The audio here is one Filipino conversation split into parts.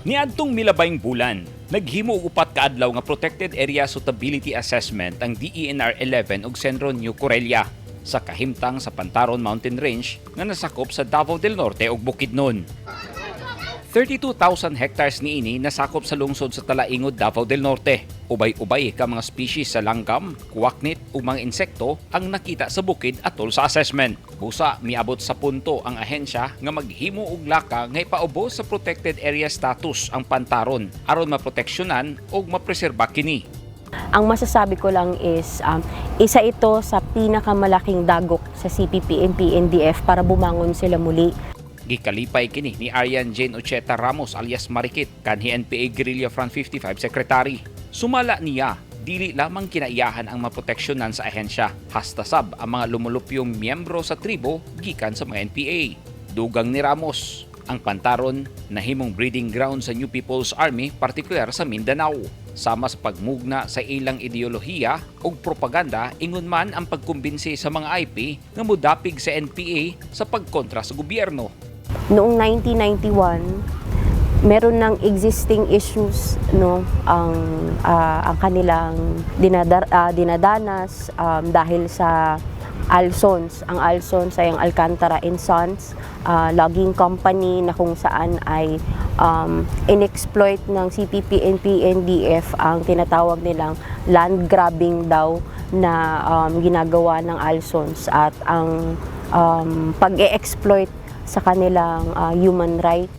Niadtong milabayng bulan, naghimo og upat ka adlaw nga Protected Area Suitability Assessment ang DENR 11 ug Centro New Corelia sa kahimtang sa Pantaron Mountain Range nga nasakop sa Davao del Norte ug Bukidnon. 32,000 hectares niini nasakop sa lungsod sa Talaingod, Davao del Norte. Ubay-ubay ka mga species sa langgam, kuwaknit ug mga insekto ang nakita sa bukid atol sa assessment. Busa miabot sa punto ang ahensya nga maghimo og laka nga ipaubos sa protected area status ang Pantaron aron maproteksyonan ug mapreserba kini. Ang masasabi ko lang is isa ito sa pinakamalaking dagok sa CPP-NP-NDF para bumangon sila muli. Gikalipay kini ni Arian Jane Ocheta Ramos alias Marikit, kanhi NPA Guerrilla Front 55 Secretary. Sumala niya, dili lamang kinaiyahan ang maproteksyonan sa ahensya, hasta sab ang mga lumulupyong miyembro sa tribo gikan sa mga NPA. Dugang ni Ramos, ang Pantaron nahimong breeding ground sa New People's Army, partikular sa Mindanao. Sama sa pagmugna sa ilang ideolohiya ug propaganda, ingon man ang pagkumbinsi sa mga IP nga mudapig sa NPA sa pagkontra sa gobyerno. Noong 1991, meron ng existing issues ang kanilang dinadanas dahil sa Alsons. Ang Alsons ay ang Alcantara and Sons logging company na kung saan ay inexploit ng CPP-NP-NDF ang tinatawag nilang land grabbing daw na ginagawa ng Alsons at ang pag-e-exploit sa kanilang human right.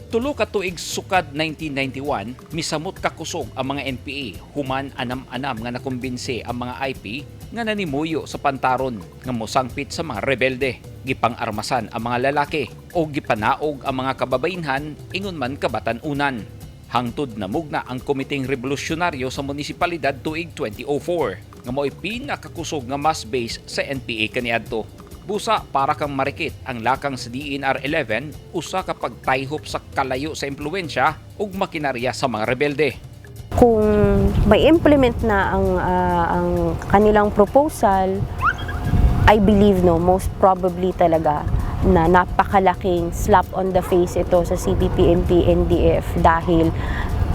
Tulo ka tuig sukad 1991, misamot kakusog ang mga NPA, human anam-anam nga nakumbinsi ang mga IP nga nanimuyo sa Pantaron nga mosangpit sa mga rebelde, gipang-armasan ang mga lalaki o gipanaog ang mga kababayenhan ingon man kabatan-unan. Hangtod na mugna ang Komiteng Revolusyonaryo sa Munisipalidad tuig 2004 nga mo'y pinakakusog nga mass base sa NPA kaniadto. Busa para kang marikit ang lakang sa DENR 11 usa ka pagtayhop sa kalayo sa impluwensya ug makinarya sa mga rebelde. Kung may implement na ang kanilang proposal, I believe most probably talaga na napakalaking slap on the face ito sa CPP-NP-NDF dahil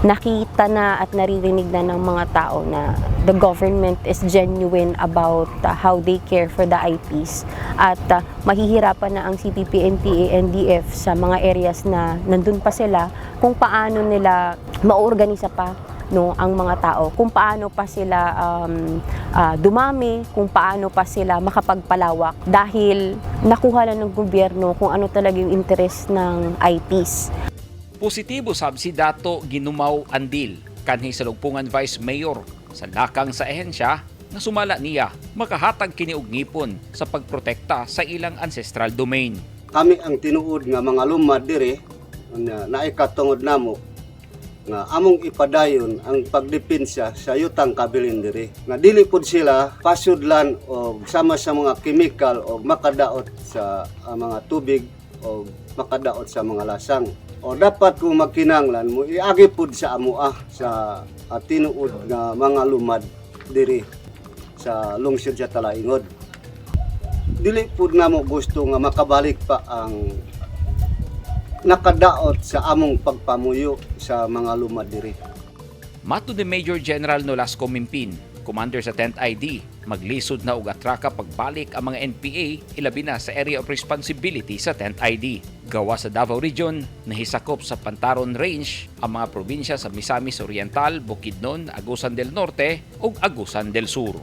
nakita na at naririnig na ng mga tao na the government is genuine about how they care for the IPs at mahihirapan na ang CPP-NP-NDF sa mga areas na nandun pa sila kung paano nila maorganisa pa ang mga tao, kung paano pa sila dumami, kung paano pa sila makapagpalawak dahil nakuha lang ng gobyerno kung ano talaga yung interest ng IPs. Positibo sab si Dato Ginumaw Andil, kanhi sa Lugpungan Vice Mayor sa lakang sa ahensya nga sumala niya makahatag kini og ngipon sa pagprotekta sa ilang ancestral domain. Kami ang tinuod nga mga lumad dire na naikatungod namo nga among ipadayon ang pagdepensa sa yutang kabilin dire. Nga dili pud sila pasudlan o sama sa mga chemical o makadaot sa mga tubig o makadaot sa mga lasang. O dapat kung magkinanglan mo iagi pud sa amoa sa tinuod nga mga lumad diri sa lungsod sa Talaingod. Dili pud namo gusto nga makabalik pa ang nakadaot sa among pagpamuyo sa mga lumad diri. Matud ni Major General Nolasco Mimpin, Commander sa 10th ID, maglisod na og atraka pagbalik ang mga NPA ilabi na sa Area of Responsibility sa 10th ID. Gawa sa Davao Region, nahisakop sa Pantaron Range ang mga probinsya sa Misamis Oriental, Bukidnon, Agusan del Norte ug Agusan del Sur.